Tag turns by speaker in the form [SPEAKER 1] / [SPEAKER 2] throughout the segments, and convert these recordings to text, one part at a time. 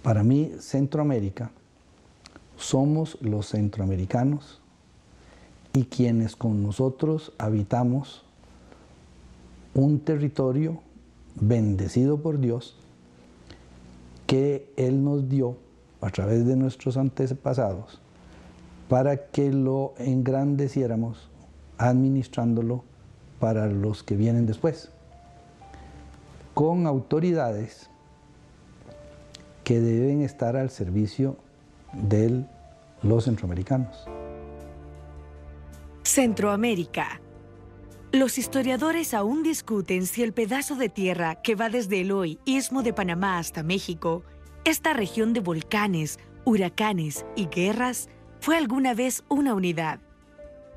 [SPEAKER 1] Para mí, Centroamérica, somos los centroamericanos y quienes con nosotros habitamos un territorio bendecido por Dios que Él nos dio a través de nuestros antepasados para que lo engrandeciéramos administrándolo para los que vienen después, con autoridades que deben estar al servicio de los centroamericanos.
[SPEAKER 2] Centroamérica. Los historiadores aún discuten si el pedazo de tierra que va desde el hoy Istmo de Panamá hasta México, esta región de volcanes, huracanes y guerras, fue alguna vez una unidad.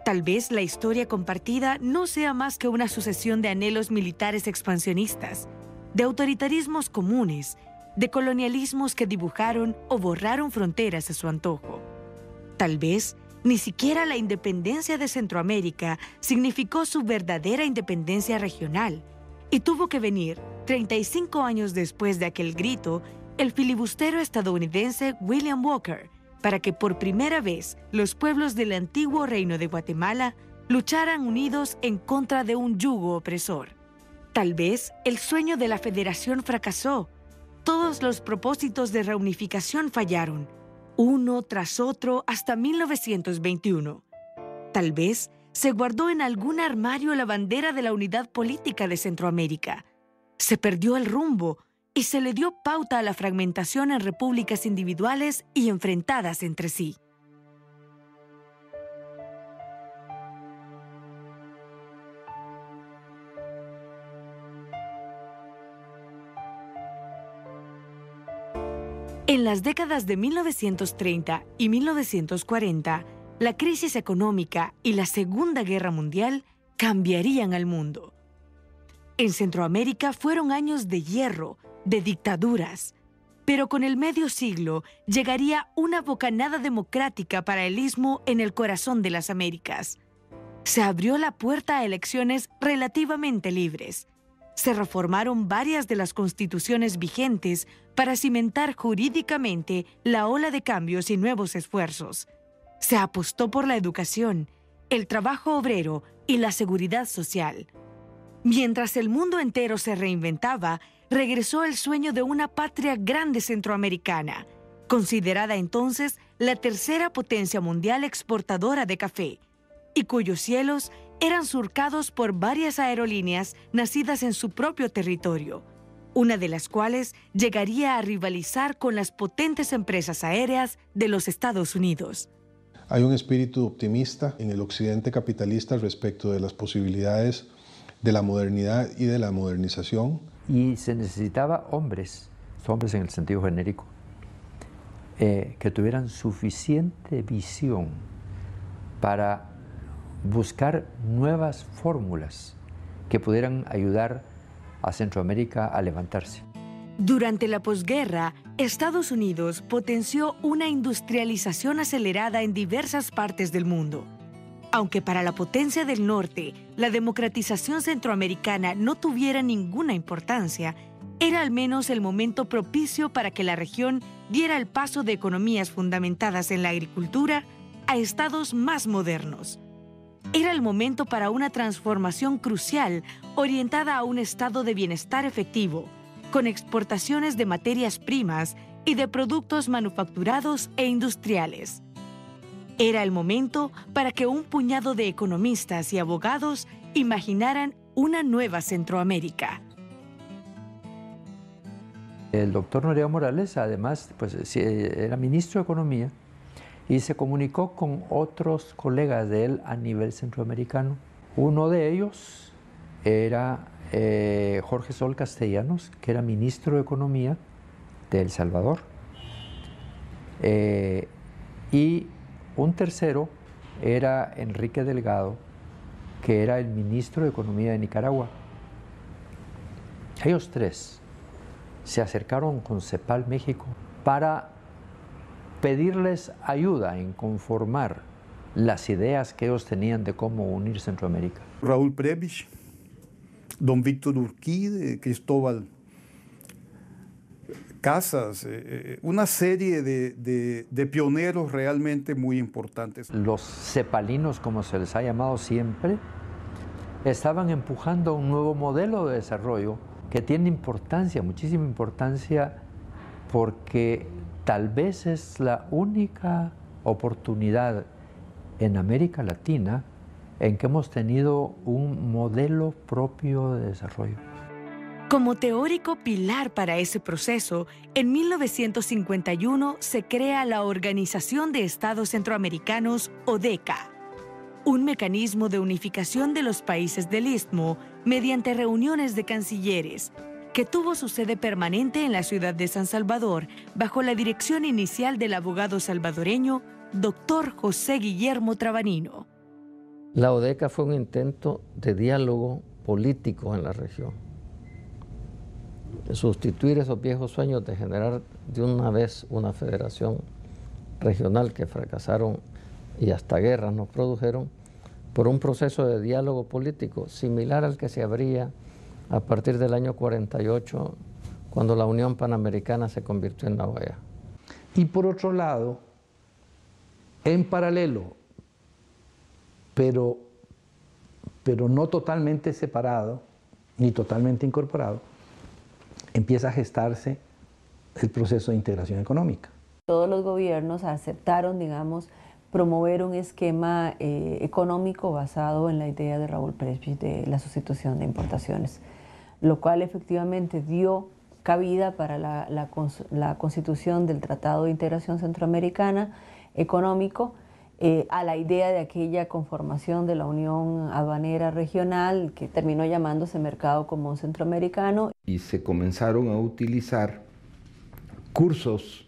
[SPEAKER 2] Tal vez la historia compartida no sea más que una sucesión de anhelos militares expansionistas, de autoritarismos comunes, de colonialismos que dibujaron o borraron fronteras a su antojo. Tal vez ni siquiera la independencia de Centroamérica significó su verdadera independencia regional y tuvo que venir, 35 años después de aquel grito, el filibustero estadounidense William Walker, para que por primera vez los pueblos del antiguo reino de Guatemala lucharan unidos en contra de un yugo opresor. Tal vez el sueño de la federación fracasó. Todos los propósitos de reunificación fallaron, uno tras otro hasta 1921. Tal vez se guardó en algún armario la bandera de la unidad política de Centroamérica. Se perdió el rumbo y se le dio pauta a la fragmentación en repúblicas individuales y enfrentadas entre sí. En las décadas de 1930 y 1940, la crisis económica y la Segunda Guerra Mundial cambiarían al mundo. En Centroamérica fueron años de hierro, de dictaduras, pero con el medio siglo llegaría una bocanada democrática para el Istmo en el corazón de las Américas. Se abrió la puerta a elecciones relativamente libres. Se reformaron varias de las constituciones vigentes para cimentar jurídicamente la ola de cambios y nuevos esfuerzos. Se apostó por la educación, el trabajo obrero y la seguridad social. Mientras el mundo entero se reinventaba, regresó el sueño de una patria grande centroamericana, considerada entonces la tercera potencia mundial exportadora de café, y cuyos cielos eran surcados por varias aerolíneas nacidas en su propio territorio, una de las cuales llegaría a rivalizar con las potentes empresas aéreas de los Estados Unidos.
[SPEAKER 3] Hay un espíritu optimista en el occidente capitalista respecto de las posibilidades de la modernidad y de la modernización.
[SPEAKER 4] Y se necesitaba hombres en el sentido genérico, que tuvieran suficiente visión para buscar nuevas fórmulas que pudieran ayudar a Centroamérica a levantarse.
[SPEAKER 2] Durante la posguerra, Estados Unidos potenció una industrialización acelerada en diversas partes del mundo. Aunque para la potencia del norte, la democratización centroamericana no tuviera ninguna importancia, era al menos el momento propicio para que la región diera el paso de economías fundamentadas en la agricultura a estados más modernos. Era el momento para una transformación crucial orientada a un estado de bienestar efectivo, con exportaciones de materias primas y de productos manufacturados e industriales. Era el momento para que un puñado de economistas y abogados imaginaran una nueva Centroamérica.
[SPEAKER 4] El doctor Noriega Morales, además, era ministro de Economía y se comunicó con otros colegas de él a nivel centroamericano. Uno de ellos era Jorge Sol Castellanos, que era ministro de Economía de El Salvador. Y un tercero era Enrique Delgado, que era el ministro de Economía de Nicaragua. Ellos tres se acercaron con CEPAL México para pedirles ayuda en conformar las ideas que ellos tenían de cómo unir Centroamérica.
[SPEAKER 5] Raúl Prebisch, don Víctor Urquí, Cristóbal casas, una serie de pioneros realmente muy importantes.
[SPEAKER 4] Los cepalinos, como se les ha llamado siempre, estaban empujando un nuevo modelo de desarrollo que tiene importancia, muchísima importancia, porque tal vez es la única oportunidad en América Latina en que hemos tenido un modelo propio de desarrollo.
[SPEAKER 2] Como teórico pilar para ese proceso, en 1951 se crea la Organización de Estados Centroamericanos, ODECA, un mecanismo de unificación de los países del Istmo mediante reuniones de cancilleres, que tuvo su sede permanente en la ciudad de San Salvador bajo la dirección inicial del abogado salvadoreño Dr. José Guillermo Trabanino.
[SPEAKER 6] La ODECA fue un intento de diálogo político en la región. Sustituir esos viejos sueños de generar de una vez una federación regional que fracasaron y hasta guerras nos produjeron, por un proceso de diálogo político similar al que se abría a partir del año 48, cuando la Unión Panamericana se convirtió en la OEA.
[SPEAKER 1] Y por otro lado, en paralelo, pero no totalmente separado, ni totalmente incorporado, empieza a gestarse el proceso de integración económica.
[SPEAKER 7] Todos los gobiernos aceptaron, digamos, promover un esquema económico basado en la idea de Raúl Pérez de la sustitución de importaciones, lo cual efectivamente dio cabida para la constitución del Tratado de Integración Centroamericana Económico, a la idea de aquella conformación de la Unión Aduanera Regional que terminó llamándose Mercado Común Centroamericano.
[SPEAKER 8] Y se comenzaron a utilizar cursos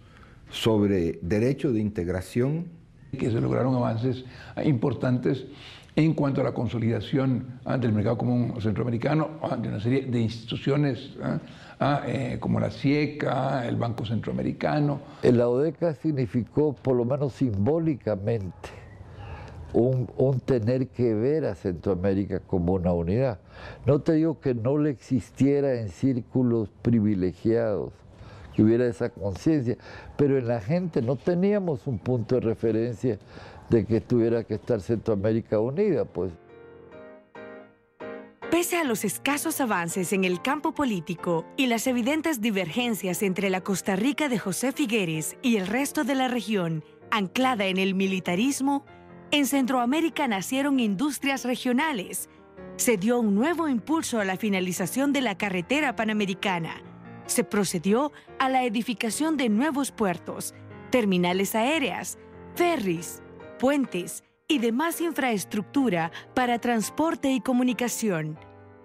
[SPEAKER 8] sobre derecho de integración.
[SPEAKER 9] Que se lograron avances importantes en cuanto a la consolidación del Mercado Común Centroamericano, de una serie de instituciones como la CIECA, el Banco Centroamericano.
[SPEAKER 10] La ODECA significó, por lo menos simbólicamente, un tener que ver a Centroamérica como una unidad. No te digo que no le existiera en círculos privilegiados, que hubiera esa conciencia, pero en la gente no teníamos un punto de referencia de que tuviera que estar Centroamérica unida, pues.
[SPEAKER 2] Pese a los escasos avances en el campo político y las evidentes divergencias entre la Costa Rica de José Figueres y el resto de la región, anclada en el militarismo, en Centroamérica nacieron industrias regionales. Se dio un nuevo impulso a la finalización de la carretera panamericana. Se procedió a la edificación de nuevos puertos, terminales aéreas, ferries, puentes y demás infraestructura para transporte y comunicación.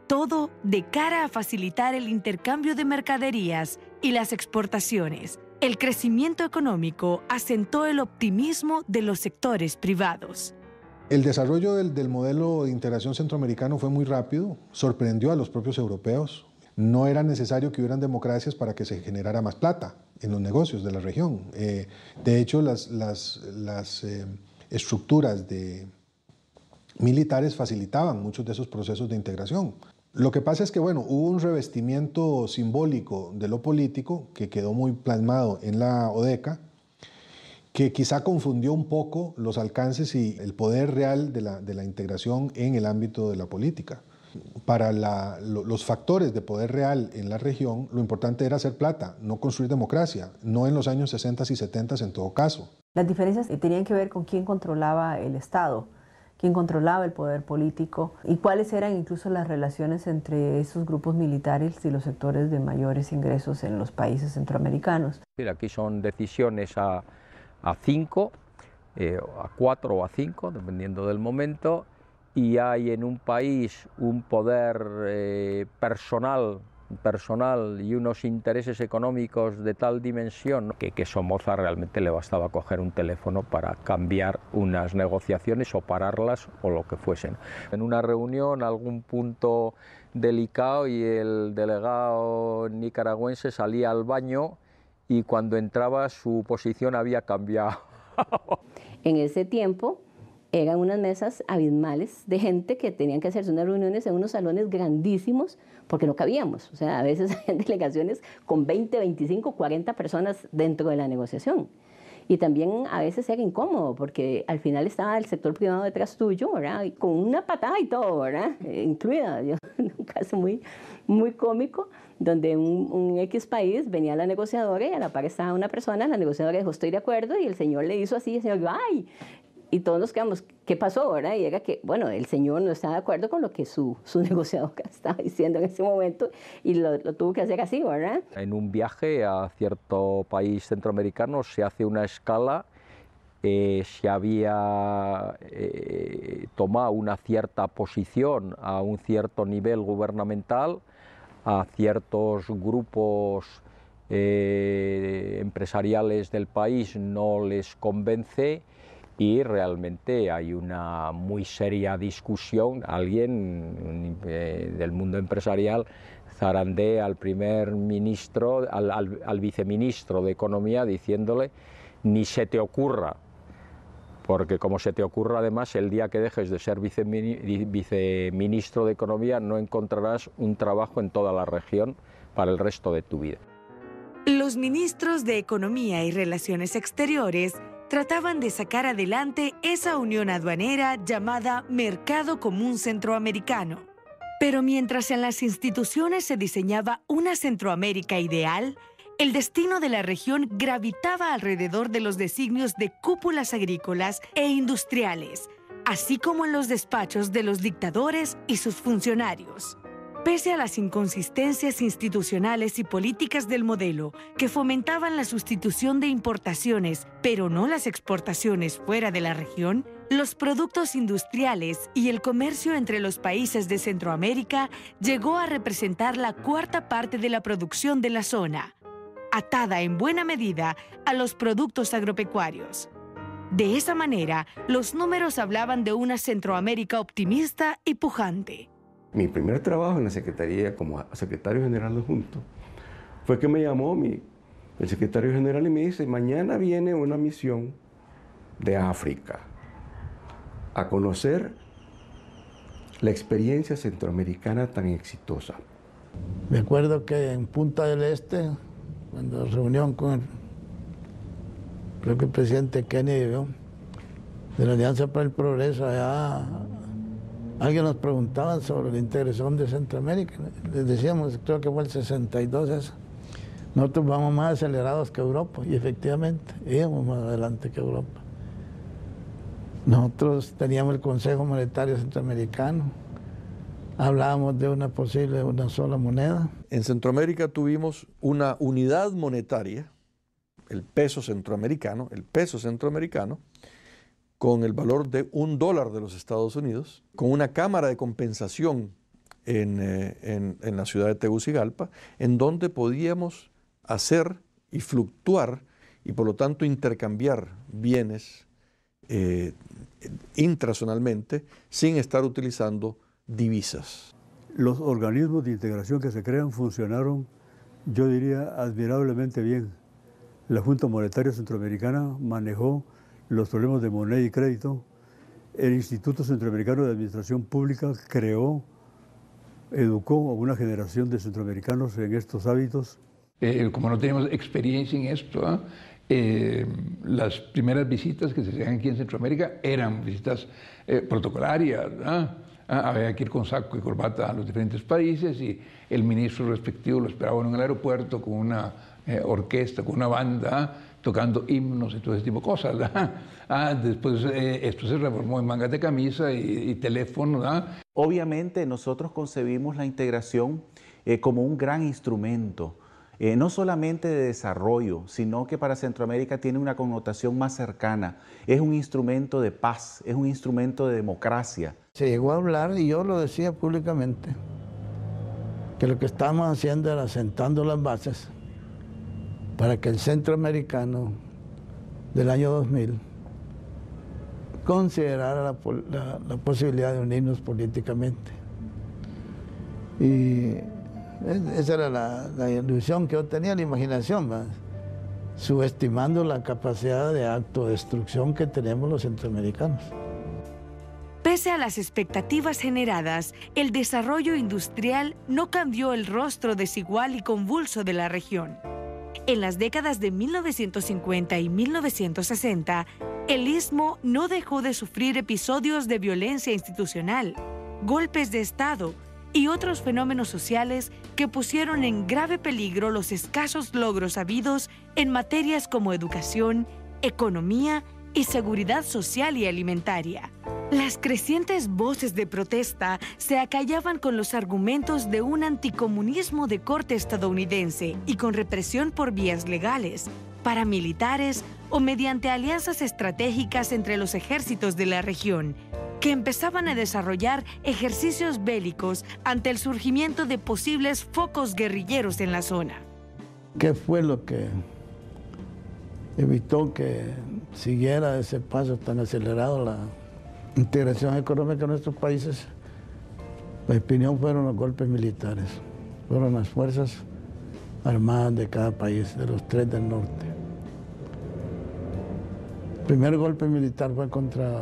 [SPEAKER 2] Todo de cara a facilitar el intercambio de mercaderías y las exportaciones. El crecimiento económico asentó el optimismo de los sectores privados.
[SPEAKER 3] El desarrollo del modelo de integración centroamericano fue muy rápido, sorprendió a los propios europeos. No era necesario que hubieran democracias para que se generara más plata en los negocios de la región. De hecho, las estructuras militares facilitaban muchos de esos procesos de integración. Lo que pasa es que, bueno, hubo un revestimiento simbólico de lo político que quedó muy plasmado en la ODECA, que quizá confundió un poco los alcances y el poder real de la integración en el ámbito de la política. Para los factores de poder real en la región, lo importante era hacer plata, no construir democracia, no en los años 60 y 70 en todo caso.
[SPEAKER 7] Las diferencias tenían que ver con quién controlaba el Estado, quién controlaba el poder político y cuáles eran incluso las relaciones entre esos grupos militares y los sectores de mayores ingresos en los países centroamericanos.
[SPEAKER 11] Aquí son decisiones a 5, a 4 o a 5, dependiendo del momento, y hay en un país un poder personal y unos intereses económicos de tal dimensión que Somoza realmente le bastaba coger un teléfono para cambiar unas negociaciones o pararlas o lo que fuesen. En una reunión, algún punto delicado y el delegado nicaragüense salía al baño y cuando entraba su posición había cambiado.
[SPEAKER 12] En ese tiempo eran unas mesas abismales de gente que tenían que hacerse unas reuniones en unos salones grandísimos porque no cabíamos. O sea, a veces hay delegaciones con 20, 25, 40 personas dentro de la negociación. Y también a veces era incómodo porque al final estaba el sector privado detrás tuyo, ¿verdad? Y con una patada y todo, ¿verdad? Incluida. Yo, en un caso muy cómico, donde un X país venía la negociadora y a la par estaba una persona, la negociadora dijo, estoy de acuerdo, y el señor le hizo así, y el señor dijo, ¡ay! Y todos nos quedamos, ¿qué pasó, verdad? Y era que, bueno, el señor no estaba de acuerdo con lo que su negociadora estaba diciendo en ese momento y lo tuvo que hacer así, ¿verdad?
[SPEAKER 11] En un viaje a cierto país centroamericano se hace una escala, se había tomado una cierta posición a un cierto nivel gubernamental, a ciertos grupos empresariales del país no les convence, y realmente hay una muy seria discusión. Alguien del mundo empresarial zarandea al primer ministro, al viceministro de Economía, diciéndole, ni se te ocurra, porque como se te ocurra además, el día que dejes de ser viceministro de Economía no encontrarás un trabajo en toda la región para el resto de tu vida.
[SPEAKER 2] Los ministros de Economía y Relaciones Exteriores trataban de sacar adelante esa unión aduanera llamada Mercado Común Centroamericano. Pero mientras en las instituciones se diseñaba una Centroamérica ideal, el destino de la región gravitaba alrededor de los designios de cúpulas agrícolas e industriales, así como en los despachos de los dictadores y sus funcionarios. Pese a las inconsistencias institucionales y políticas del modelo que fomentaban la sustitución de importaciones, pero no las exportaciones fuera de la región, los productos industriales y el comercio entre los países de Centroamérica llegó a representar la cuarta parte de la producción de la zona, atada en buena medida a los productos agropecuarios. De esa manera, los números hablaban de una Centroamérica optimista y pujante.
[SPEAKER 13] Mi primer trabajo en la Secretaría como secretario general adjunto fue que me llamó el secretario general y me dice, mañana viene una misión de África a conocer la experiencia centroamericana tan exitosa.
[SPEAKER 14] Me acuerdo que en Punta del Este, cuando reunión con creo que el presidente Kennedy, ¿no?, de la Alianza para el Progreso, allá alguien nos preguntaba sobre la integración de Centroamérica. Les decíamos, creo que fue el 62 eso. Nosotros vamos más acelerados que Europa, y efectivamente, íbamos más adelante que Europa. Nosotros teníamos el Consejo Monetario Centroamericano, hablábamos de una sola moneda.
[SPEAKER 15] En Centroamérica tuvimos una unidad monetaria, el peso centroamericano, con el valor de $1 de los Estados Unidos, con una cámara de compensación en la ciudad de Tegucigalpa, en donde podíamos hacer y fluctuar y por lo tanto intercambiar bienes intrazonalmente sin estar utilizando divisas.
[SPEAKER 16] Los organismos de integración que se crean funcionaron, yo diría, admirablemente bien. La Junta Monetaria Centroamericana manejó los problemas de moneda y crédito. El Instituto Centroamericano de Administración Pública educó a una generación de centroamericanos en estos hábitos.
[SPEAKER 9] Como no teníamos experiencia en esto, las primeras visitas que se hacían aquí en Centroamérica eran visitas protocolarias. Había que ir con saco y corbata a los diferentes países y el ministro respectivo lo esperaba en el aeropuerto con una orquesta, con una banda, tocando himnos y todo ese tipo de cosas. Después esto se reformó en mangas de camisa y teléfono.
[SPEAKER 17] Obviamente nosotros concebimos la integración como un gran instrumento, no solamente de desarrollo, sino que para Centroamérica tiene una connotación más cercana. Es un instrumento de paz, es un instrumento de democracia.
[SPEAKER 14] Se llegó a hablar, y yo lo decía públicamente, que lo que estábamos haciendo era sentando las bases para que el centroamericano del año 2000 considerara la posibilidad de unirnos políticamente. Y esa era la ilusión que yo tenía, la imaginación, subestimando la capacidad de autodestrucción que tenemos los centroamericanos.
[SPEAKER 2] Pese a las expectativas generadas, el desarrollo industrial no cambió el rostro desigual y convulso de la región. En las décadas de 1950 y 1960, el Istmo no dejó de sufrir episodios de violencia institucional, golpes de Estado y otros fenómenos sociales que pusieron en grave peligro los escasos logros habidos en materias como educación, economía y seguridad social y alimentaria. Las crecientes voces de protesta se acallaban con los argumentos de un anticomunismo de corte estadounidense y con represión por vías legales, paramilitares o mediante alianzas estratégicas entre los ejércitos de la región, que empezaban a desarrollar ejercicios bélicos ante el surgimiento de posibles focos guerrilleros en la zona.
[SPEAKER 14] ¿Qué fue lo que evitó que siguiera ese paso tan acelerado la integración económica de nuestros países? Mi opinión fueron los golpes militares, fueron las fuerzas armadas de cada país, de los 3 del norte. El primer golpe militar fue contra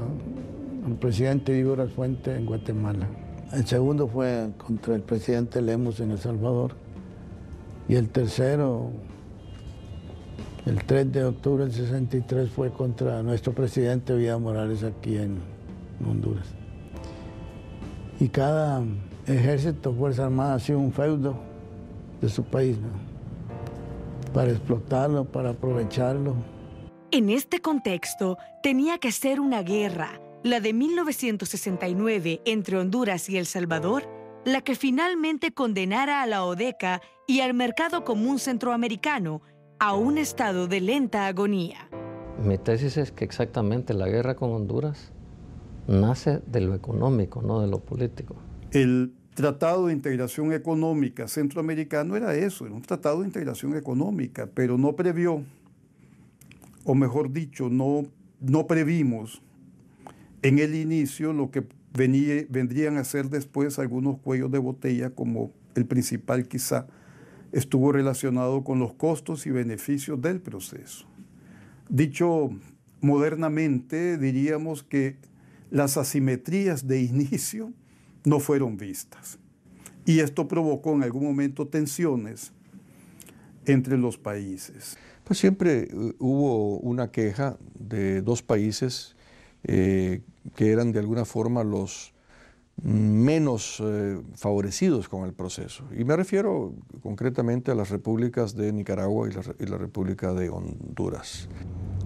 [SPEAKER 14] el presidente Diego Fuente en Guatemala. El segundo fue contra el presidente Lemos en El Salvador. Y el tercero, el 3 de octubre del 63, fue contra nuestro presidente Evo Morales aquí en Honduras. Y cada ejército, Fuerza Armada, ha sido un feudo de su país, ¿no? Para explotarlo, para aprovecharlo.
[SPEAKER 2] En este contexto, tenía que ser una guerra, la de 1969 entre Honduras y El Salvador, la que finalmente condenara a la ODECA y al mercado común centroamericano a un estado de lenta agonía.
[SPEAKER 6] Mi tesis es que exactamente la guerra con Honduras nace de lo económico, no de lo político.
[SPEAKER 5] El Tratado de Integración Económica Centroamericano era eso, era un tratado de integración económica, pero no previó, o mejor dicho, no previmos en el inicio lo que vendrían a ser después algunos cuellos de botella, como el principal quizá estuvo relacionado con los costos y beneficios del proceso. Dicho modernamente, diríamos que las asimetrías de inicio no fueron vistas. Y esto provocó en algún momento tensiones entre los países.
[SPEAKER 15] Pues siempre hubo una queja de dos países que eran de alguna forma los menos favorecidos con el proceso. Y me refiero concretamente a las repúblicas de Nicaragua y la República de Honduras.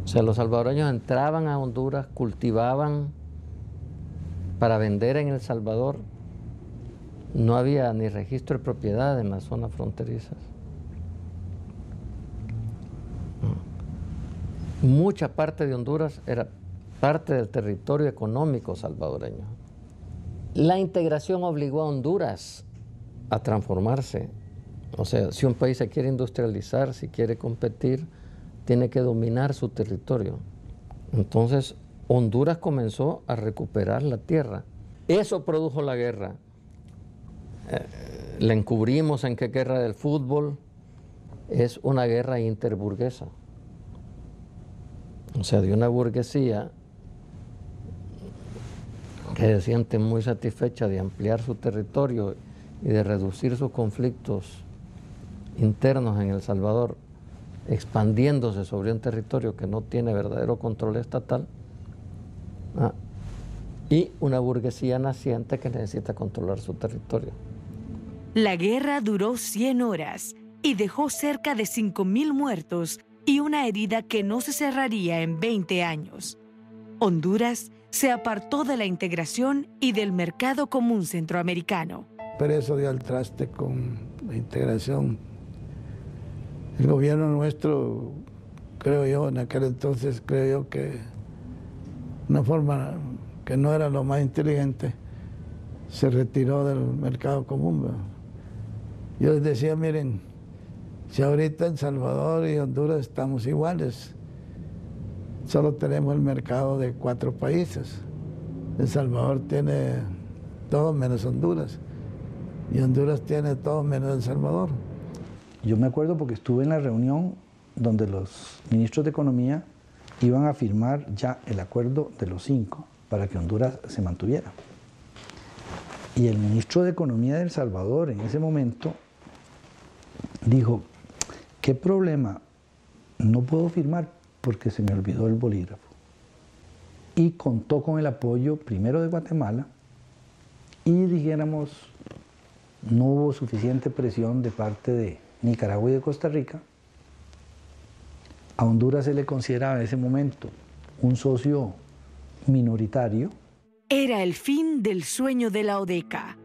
[SPEAKER 6] O sea, los salvadoreños entraban a Honduras, cultivaban para vender en El Salvador. No había ni registro de propiedad en las zonas fronterizas. Mucha parte de Honduras era parte del territorio económico salvadoreño. La integración obligó a Honduras a transformarse. O sea, si un país se quiere industrializar, si quiere competir, tiene que dominar su territorio. Entonces, Honduras comenzó a recuperar la tierra. Eso produjo la guerra. La encubrimos en que guerra del fútbol es una guerra interburguesa. O sea, de una burguesía que se siente muy satisfecha de ampliar su territorio y de reducir sus conflictos internos en El Salvador, expandiéndose sobre un territorio que no tiene verdadero control estatal, y una burguesía naciente que necesita controlar su territorio.
[SPEAKER 2] La guerra duró 100 horas y dejó cerca de 5.000 muertos y una herida que no se cerraría en 20 años. Honduras se apartó de la integración y del mercado común centroamericano.
[SPEAKER 14] Pero eso dio al traste con la integración. El gobierno nuestro, creo yo, en aquel entonces, creo yo que una forma que no era lo más inteligente, se retiró del mercado común, ¿verdad? Yo les decía, miren, si ahorita en Salvador y Honduras estamos iguales, solo tenemos el mercado de 4 países. El Salvador tiene todo menos Honduras, y Honduras tiene todo menos El Salvador.
[SPEAKER 1] Yo me acuerdo porque estuve en la reunión donde los ministros de Economía iban a firmar ya el acuerdo de los 5. para que Honduras se mantuviera. Y el ministro de Economía de El Salvador en ese momento dijo, ¿qué problema? No puedo firmar porque se me olvidó el bolígrafo. Y contó con el apoyo primero de Guatemala y dijéramos, no hubo suficiente presión de parte de Nicaragua y de Costa Rica. A Honduras se le consideraba en ese momento un socio minoritario.
[SPEAKER 2] Era el fin del sueño de la ODECA.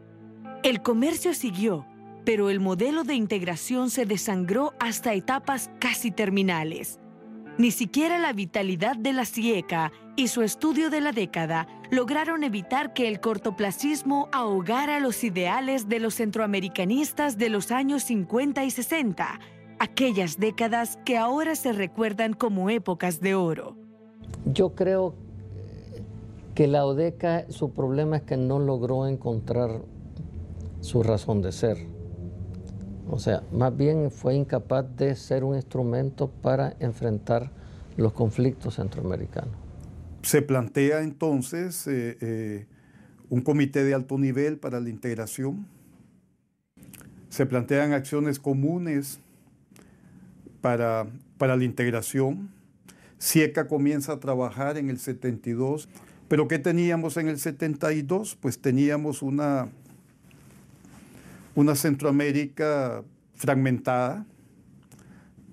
[SPEAKER 2] El comercio siguió, pero el modelo de integración se desangró hasta etapas casi terminales. Ni siquiera la vitalidad de la CIECA y su estudio de la década lograron evitar que el cortoplacismo ahogara los ideales de los centroamericanistas de los años 50 y 60, aquellas décadas que ahora se recuerdan como épocas de oro.
[SPEAKER 6] Yo creo que la ODECA, su problema es que no logró encontrar su razón de ser. O sea, más bien fue incapaz de ser un instrumento para enfrentar los conflictos centroamericanos.
[SPEAKER 5] Se plantea entonces un comité de alto nivel para la integración. Se plantean acciones comunes para la integración. CIECA comienza a trabajar en el 72. Pero ¿qué teníamos en el 72? Pues teníamos una Centroamérica fragmentada,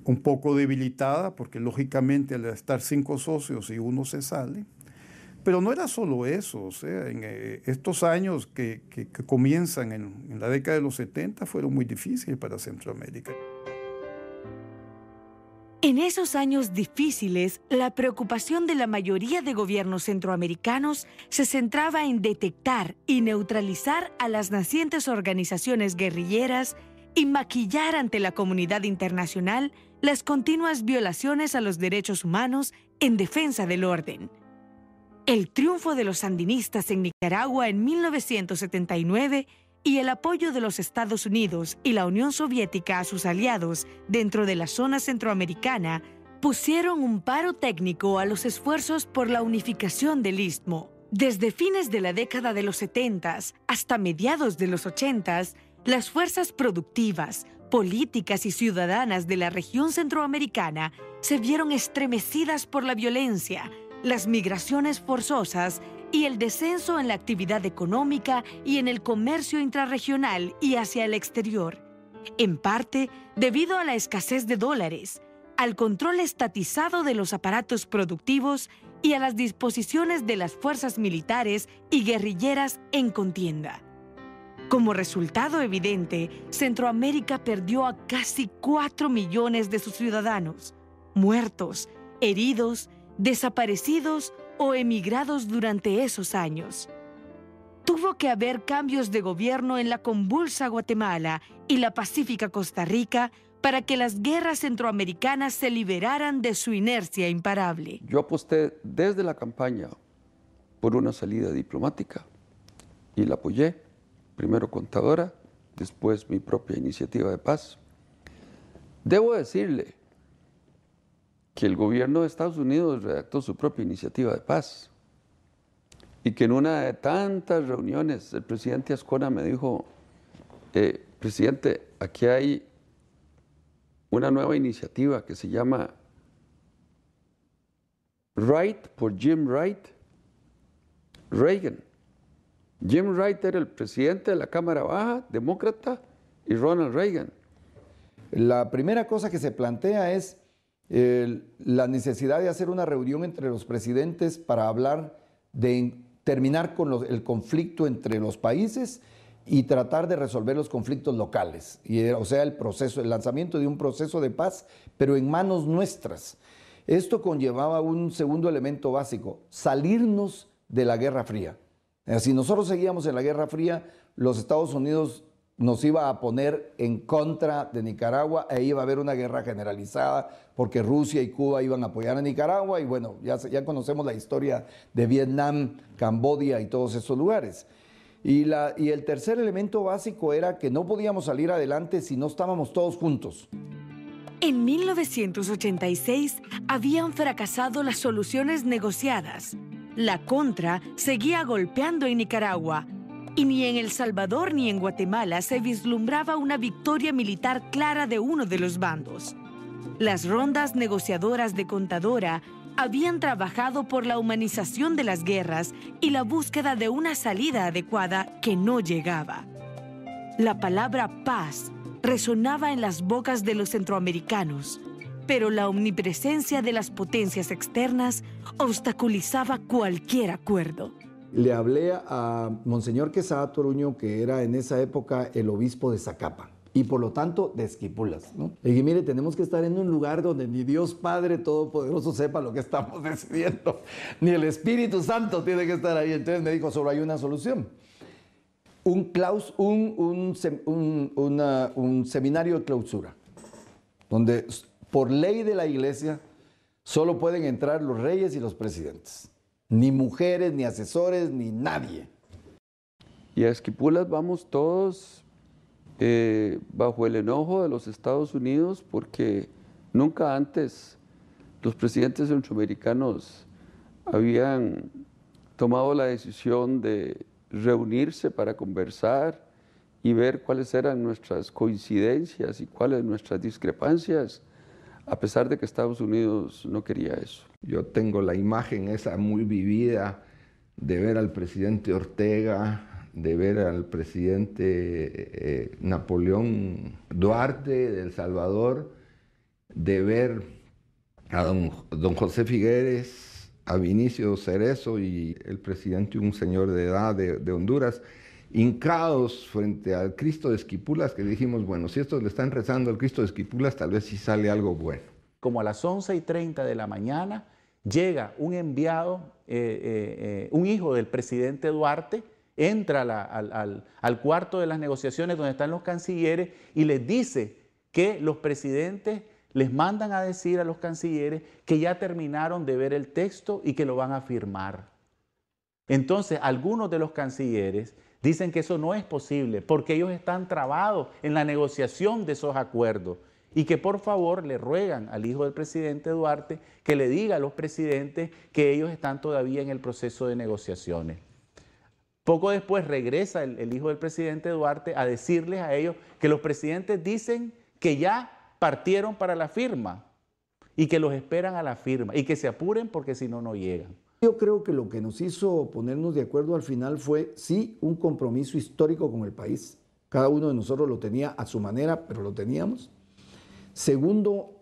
[SPEAKER 5] un poco debilitada, porque lógicamente al estar 5 socios y uno se sale. Pero no era solo eso, o sea, en estos años que comienzan en la década de los 70 fueron muy difíciles para Centroamérica.
[SPEAKER 2] En esos años difíciles, la preocupación de la mayoría de gobiernos centroamericanos se centraba en detectar y neutralizar a las nacientes organizaciones guerrilleras y maquillar ante la comunidad internacional las continuas violaciones a los derechos humanos en defensa del orden. El triunfo de los sandinistas en Nicaragua en 1979 y el apoyo de los Estados Unidos y la Unión Soviética a sus aliados dentro de la zona centroamericana pusieron un paro técnico a los esfuerzos por la unificación del Istmo. Desde fines de la década de los 70s hasta mediados de los 80s, las fuerzas productivas, políticas y ciudadanas de la región centroamericana se vieron estremecidas por la violencia, las migraciones forzosas y el descenso en la actividad económica y en el comercio intrarregional y hacia el exterior, en parte debido a la escasez de dólares, al control estatizado de los aparatos productivos y a las disposiciones de las fuerzas militares y guerrilleras en contienda. Como resultado evidente, Centroamérica perdió a casi 4 millones de sus ciudadanos, muertos, heridos, desaparecidos o emigrados durante esos años. Tuvo que haber cambios de gobierno en la convulsa Guatemala y la pacífica Costa Rica para que las guerras centroamericanas se liberaran de su inercia imparable.
[SPEAKER 18] Yo aposté desde la campaña por una salida diplomática y la apoyé, primero contadora, después mi propia iniciativa de paz. Debo decirle que el gobierno de Estados Unidos redactó su propia iniciativa de paz y que en una de tantas reuniones el presidente Azcona me dijo, presidente, aquí hay una nueva iniciativa que se llama Wright por Jim Wright Reagan. Jim Wright era el presidente de la Cámara Baja, demócrata, y Ronald Reagan.
[SPEAKER 19] La primera cosa que se plantea es la necesidad de hacer una reunión entre los presidentes para hablar de terminar con el conflicto entre los países y tratar de resolver los conflictos locales. O sea, el lanzamiento de un proceso de paz, pero en manos nuestras. Esto conllevaba un segundo elemento básico, salirnos de la Guerra Fría. Si nosotros seguíamos en la Guerra Fría, los Estados Unidos nos iba a poner en contra de Nicaragua e iba a haber una guerra generalizada porque Rusia y Cuba iban a apoyar a Nicaragua y bueno, ya conocemos la historia de Vietnam, Camboya y todos esos lugares. Y el tercer elemento básico era que no podíamos salir adelante si no estábamos todos juntos.
[SPEAKER 2] En 1986 habían fracasado las soluciones negociadas. la contra seguía golpeando en Nicaragua, y ni en El Salvador ni en Guatemala se vislumbraba una victoria militar clara de uno de los bandos. Las rondas negociadoras de Contadora habían trabajado por la humanización de las guerras y la búsqueda de una salida adecuada que no llegaba. La palabra paz resonaba en las bocas de los centroamericanos, pero la omnipresencia de las potencias externas obstaculizaba cualquier acuerdo.
[SPEAKER 19] Le hablé a Monseñor Quesada Toruño, que era en esa época el obispo de Zacapa, y por lo tanto de Esquipulas, ¿no? Le dije, mire, tenemos que estar en un lugar donde ni Dios Padre Todopoderoso sepa lo que estamos decidiendo, ni el Espíritu Santo tiene que estar ahí. Entonces me dijo, solo hay una solución. Un seminario de clausura, donde por ley de la iglesia solo pueden entrar los reyes y los presidentes. Ni mujeres, ni asesores, ni nadie.
[SPEAKER 18] Y a Esquipulas vamos todos bajo el enojo de los Estados Unidos, porque nunca antes los presidentes centroamericanos habían tomado la decisión de reunirse para conversar y ver cuáles eran nuestras coincidencias y cuáles nuestras discrepancias, a pesar de que Estados Unidos no quería eso.
[SPEAKER 8] Yo tengo la imagen esa muy vivida de ver al presidente Ortega, de ver al presidente Napoleón Duarte de El Salvador, de ver a don José Figueres, a Vinicio Cerezo y el presidente, un señor de edad de Honduras, hincados frente al Cristo de Esquipulas, que dijimos, bueno, si estos le están rezando al Cristo de Esquipulas, tal vez sí sale algo bueno.
[SPEAKER 17] Como a las 11:30 de la mañana, llega un enviado, un hijo del presidente Duarte, entra al cuarto de las negociaciones donde están los cancilleres y les dice que los presidentes les mandan a decir a los cancilleres que ya terminaron de ver el texto y que lo van a firmar. Entonces, algunos de los cancilleres dicen que eso no es posible porque ellos están trabados en la negociación de esos acuerdos y que por favor le ruegan al hijo del presidente Duarte que le diga a los presidentes que ellos están todavía en el proceso de negociaciones. Poco después regresa el hijo del presidente Duarte a decirles a ellos que los presidentes dicen que ya partieron para la firma y que los esperan a la firma y que se apuren porque si no, no llegan.
[SPEAKER 19] Yo creo que lo que nos hizo ponernos de acuerdo al final fue, sí, un compromiso histórico con el país. Cada uno de nosotros lo tenía a su manera, pero lo teníamos. Segundo,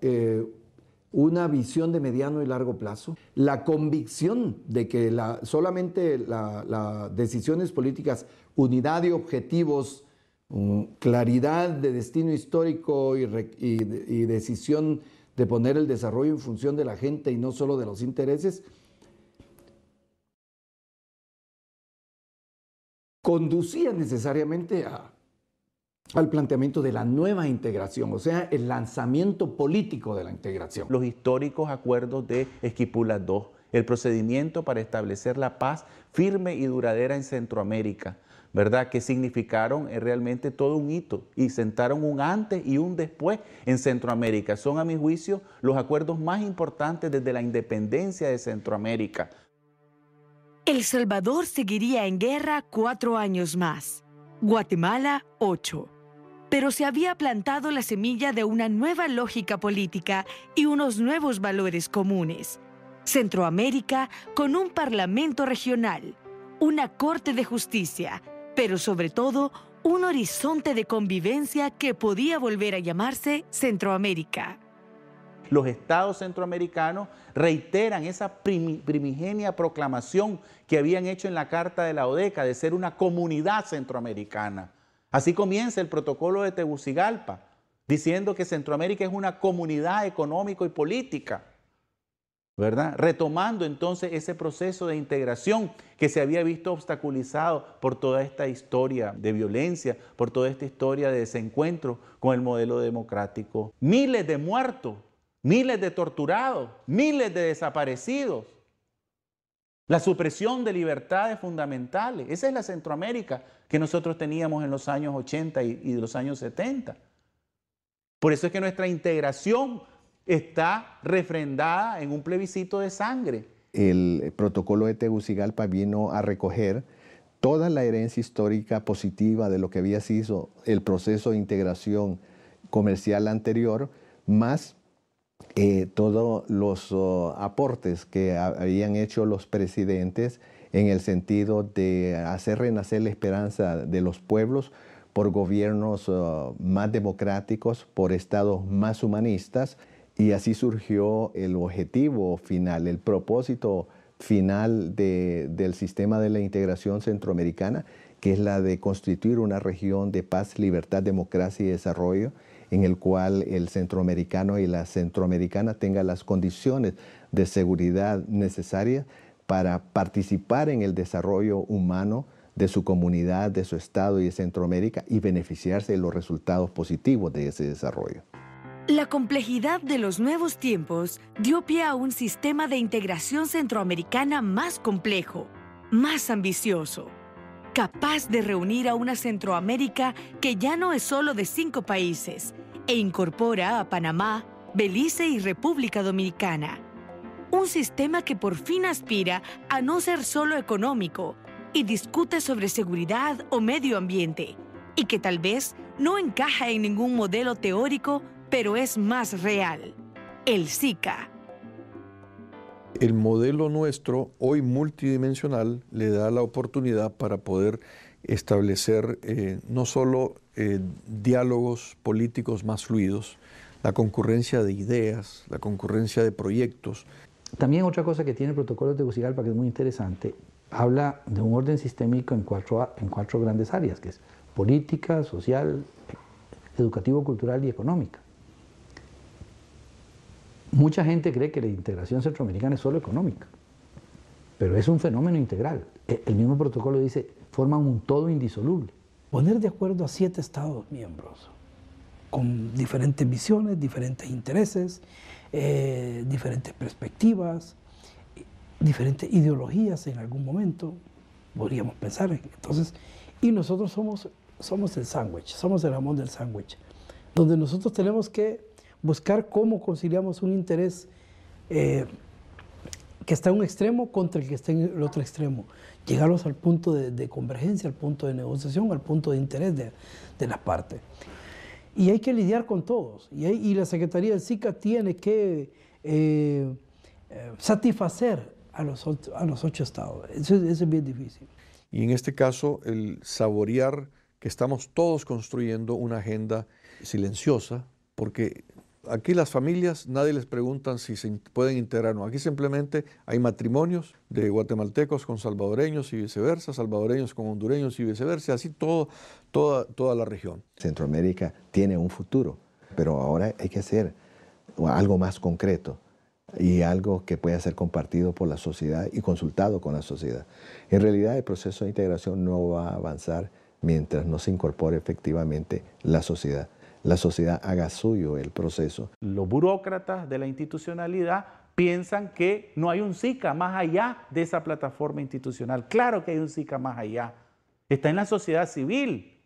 [SPEAKER 19] una visión de mediano y largo plazo. La convicción de que solamente las decisiones políticas, unidad de objetivos, claridad de destino histórico y decisión de poner el desarrollo en función de la gente y no solo de los intereses, conducía necesariamente al planteamiento de la nueva integración, o sea, el lanzamiento político de la integración.
[SPEAKER 17] Los históricos acuerdos de Esquipulas II, el procedimiento para establecer la paz firme y duradera en Centroamérica, ¿verdad? Que significaron realmente todo un hito y sentaron un antes y un después en Centroamérica. Son, a mi juicio, los acuerdos más importantes desde la independencia de Centroamérica.
[SPEAKER 2] El Salvador seguiría en guerra 4 años más, Guatemala 8. Pero se había plantado la semilla de una nueva lógica política y unos nuevos valores comunes. Centroamérica con un parlamento regional, una corte de justicia, pero sobre todo un horizonte de convivencia que podía volver a llamarse Centroamérica.
[SPEAKER 17] Los estados centroamericanos reiteran esa primigenia proclamación que habían hecho en la Carta de la ODECA de ser una comunidad centroamericana. Así comienza el protocolo de Tegucigalpa, diciendo que Centroamérica es una comunidad económica y política, ¿verdad? Retomando entonces ese proceso de integración que se había visto obstaculizado por toda esta historia de violencia, por toda esta historia de desencuentro con el modelo democrático. Miles de muertos, miles de torturados, miles de desaparecidos. La supresión de libertades fundamentales. Esa es la Centroamérica que nosotros teníamos en los años 80 y los años 70. Por eso es que nuestra integración está refrendada en un plebiscito de sangre
[SPEAKER 20] el protocolo de Tegucigalpa vino a recoger toda la herencia histórica positiva de lo que había sido el proceso de integración comercial anterior, más todos los aportes que habían hecho los presidentes en el sentido de hacer renacer la esperanza de los pueblos por gobiernos más democráticos, por estados más humanistas, y así surgió el objetivo final, el propósito final del sistema de la integración centroamericana, que es la de constituir una región de paz, libertad, democracia y desarrollo, en el cual el centroamericano y la centroamericana tengan las condiciones de seguridad necesarias para participar en el desarrollo humano de su comunidad, de su estado y de Centroamérica, y beneficiarse de los resultados positivos de ese desarrollo.
[SPEAKER 2] La complejidad de los nuevos tiempos dio pie a un sistema de integración centroamericana más complejo, más ambicioso, capaz de reunir a una Centroamérica que ya no es solo de 5 países e incorpora a Panamá, Belice y República Dominicana. Un sistema que por fin aspira a no ser solo económico y discute sobre seguridad o medio ambiente, y que tal vez no encaja en ningún modelo teórico, pero es más real: el SICA.
[SPEAKER 15] El modelo nuestro, hoy multidimensional, le da la oportunidad para poder establecer no solo diálogos políticos más fluidos, la concurrencia de ideas, la concurrencia de proyectos.
[SPEAKER 1] También otra cosa que tiene el protocolo de Tegucigalpa, que es muy interesante, habla de un orden sistémico en cuatro grandes áreas, que es política, social, educativo, cultural y económica. Mucha gente cree que la integración centroamericana es solo económica, pero es un fenómeno integral. El mismo protocolo dice, forman un todo indisoluble.
[SPEAKER 21] Poner de acuerdo a 7 estados miembros, con diferentes visiones, diferentes intereses, diferentes perspectivas, diferentes ideologías en algún momento, podríamos pensar. Entonces, y nosotros somos el sándwich, somos el jamón del sándwich, donde nosotros tenemos que buscar cómo conciliamos un interés que está en un extremo contra el que está en el otro extremo, llegarlos al punto de convergencia, al punto de negociación, al punto de interés de las partes. Y hay que lidiar con todos, y la Secretaría del SICA tiene que satisfacer a los 8 estados. Eso es bien difícil.
[SPEAKER 15] Y en este caso, el saborear que estamos todos construyendo una agenda silenciosa, porque aquí las familias, nadie les preguntan si se pueden integrar o no. Aquí simplemente hay matrimonios de guatemaltecos con salvadoreños y viceversa, salvadoreños con hondureños y viceversa, así toda la región.
[SPEAKER 20] Centroamérica tiene un futuro, pero ahora hay que hacer algo más concreto y algo que pueda ser compartido por la sociedad y consultado con la sociedad. En realidad, el proceso de integración no va a avanzar mientras no se incorpore efectivamente la sociedad haga suyo el proceso.
[SPEAKER 17] Los burócratas de la institucionalidad piensan que no hay un SICA más allá de esa plataforma institucional. Claro que hay un SICA más allá. Está en la sociedad civil,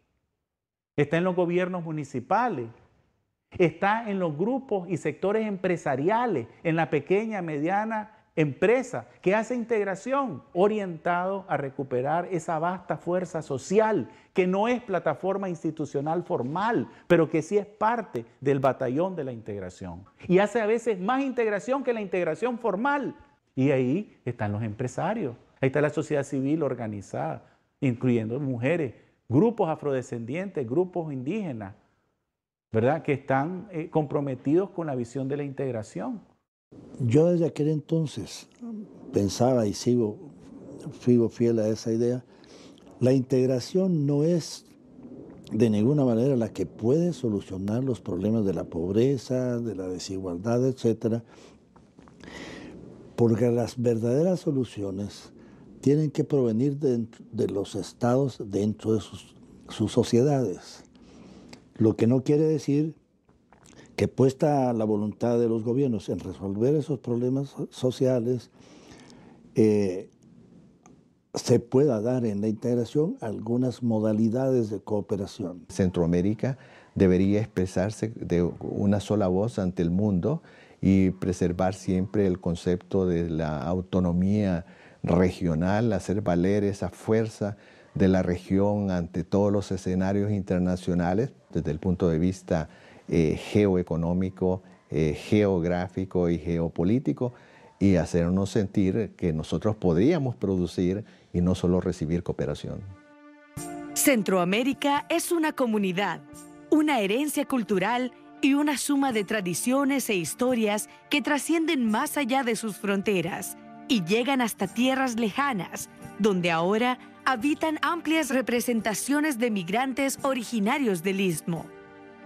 [SPEAKER 17] está en los gobiernos municipales, está en los grupos y sectores empresariales, en la pequeña, mediana empresa que hace integración orientado a recuperar esa vasta fuerza social que no es plataforma institucional formal, pero que sí es parte del batallón de la integración. Y hace a veces más integración que la integración formal. Y ahí están los empresarios, ahí está la sociedad civil organizada, incluyendo mujeres, grupos afrodescendientes, grupos indígenas, ¿verdad?, que están comprometidos con la visión de la integración.
[SPEAKER 14] Yo desde aquel entonces pensaba y sigo fiel a esa idea. La integración no es de ninguna manera la que puede solucionar los problemas de la pobreza, de la desigualdad, etcétera, porque las verdaderas soluciones tienen que provenir de los estados dentro de sus sociedades. Lo que no quiere decir que puesta la voluntad de los gobiernos en resolver esos problemas sociales, se pueda dar en la integración algunas modalidades de cooperación.
[SPEAKER 20] Centroamérica debería expresarse de una sola voz ante el mundo y preservar siempre el concepto de la autonomía regional, hacer valer esa fuerza de la región ante todos los escenarios internacionales desde el punto de vista geoeconómico, geográfico y geopolítico, y hacernos sentir que nosotros podríamos producir y no solo recibir cooperación.
[SPEAKER 2] Centroamérica es una comunidad, una herencia cultural y una suma de tradiciones e historias que trascienden más allá de sus fronteras y llegan hasta tierras lejanas, donde ahora habitan amplias representaciones de migrantes originarios del Istmo.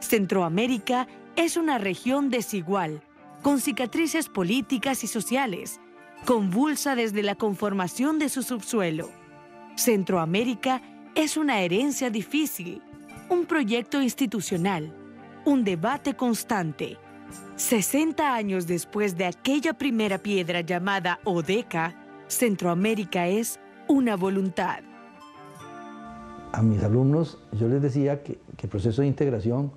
[SPEAKER 2] Centroamérica es una región desigual, con cicatrices políticas y sociales, convulsa desde la conformación de su subsuelo. Centroamérica es una herencia difícil, un proyecto institucional, un debate constante. 60 años después de aquella primera piedra llamada ODECA, Centroamérica es una voluntad.
[SPEAKER 1] A mis alumnos yo les decía que el proceso de integración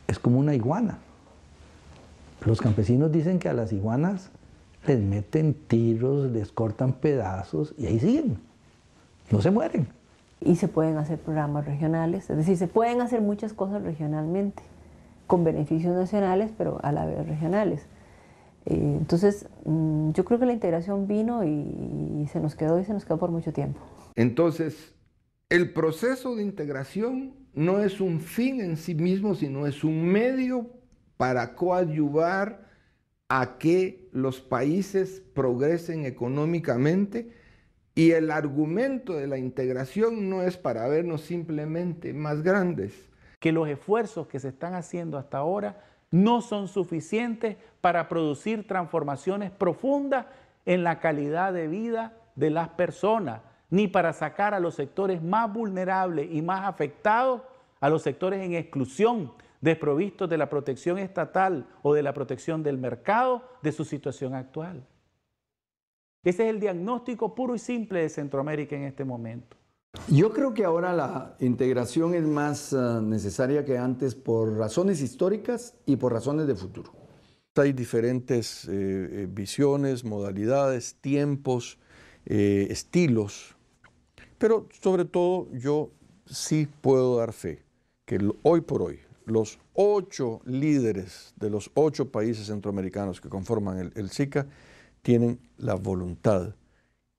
[SPEAKER 1] es como una iguana. Los campesinos dicen que a las iguanas les meten tiros, les cortan pedazos y ahí siguen, no se mueren.
[SPEAKER 7] Y se pueden hacer programas regionales, es decir, se pueden hacer muchas cosas regionalmente, con beneficios nacionales, pero a la vez regionales. Entonces, yo creo que la integración vino y se nos quedó por mucho tiempo.
[SPEAKER 8] Entonces, el proceso de integración no es un fin en sí mismo, sino es un medio para coadyuvar a que los países progresen económicamente, y el argumento de la integración no es para vernos simplemente más grandes.
[SPEAKER 17] Que los esfuerzos que se están haciendo hasta ahora no son suficientes para producir transformaciones profundas en la calidad de vida de las personas, ni para sacar a los sectores más vulnerables y más afectados, a los sectores en exclusión, desprovistos de la protección estatal o de la protección del mercado, de su situación actual. Ese es el diagnóstico puro y simple de Centroamérica en este momento.
[SPEAKER 19] Yo creo que ahora la integración es más necesaria que antes por razones históricas y por razones de futuro.
[SPEAKER 15] Hay diferentes visiones, modalidades, tiempos, estilos, pero sobre todo yo sí puedo dar fe que hoy por hoy los 8 líderes de los 8 países centroamericanos que conforman el SICA tienen la voluntad,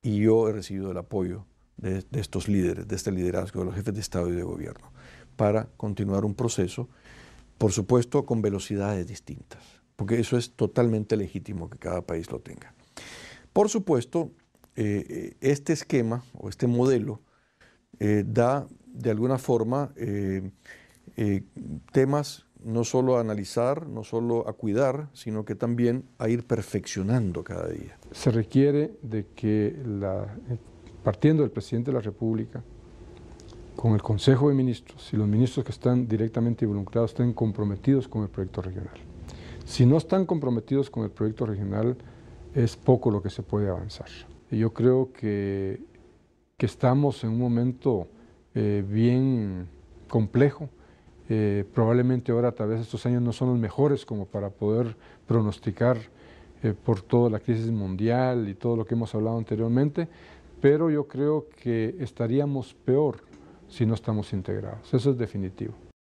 [SPEAKER 15] y yo he recibido el apoyo de estos líderes, de este liderazgo de los jefes de Estado y de Gobierno, para continuar un proceso, por supuesto con velocidades distintas, porque eso es totalmente legítimo que cada país lo tenga. Por supuesto, este esquema o este modelo da de alguna forma temas no solo a analizar, no solo a cuidar, sino que también a ir perfeccionando cada día.
[SPEAKER 16] Se requiere de que, partiendo del presidente de la República, con el Consejo de Ministros y los ministros que están directamente involucrados estén comprometidos con el proyecto regional. Si no están comprometidos con el proyecto regional, es poco lo que se puede avanzar. Y yo creo que estamos en un momento bien complejo. Probablemente ahora, tal vez estos años no son los mejores como para poder pronosticar por toda la crisis mundial y todo lo que hemos hablado anteriormente, pero yo creo que estaríamos peor si no estamos integrados. Eso es definitivo.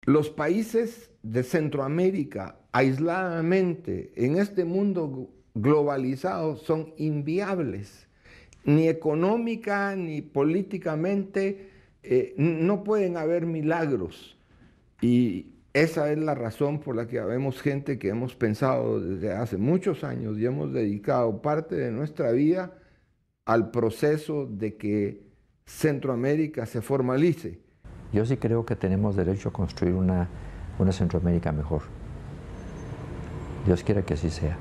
[SPEAKER 8] Los países de Centroamérica, aisladamente, en este mundo globalizado, son inviables. Ni económica ni políticamente no pueden haber milagros. Y esa es la razón por la que habemos gente que hemos pensado desde hace muchos años y hemos dedicado parte de nuestra vida al proceso de que Centroamérica se formalice.
[SPEAKER 4] Yo sí creo que tenemos derecho a construir una Centroamérica mejor. Dios quiera que así sea.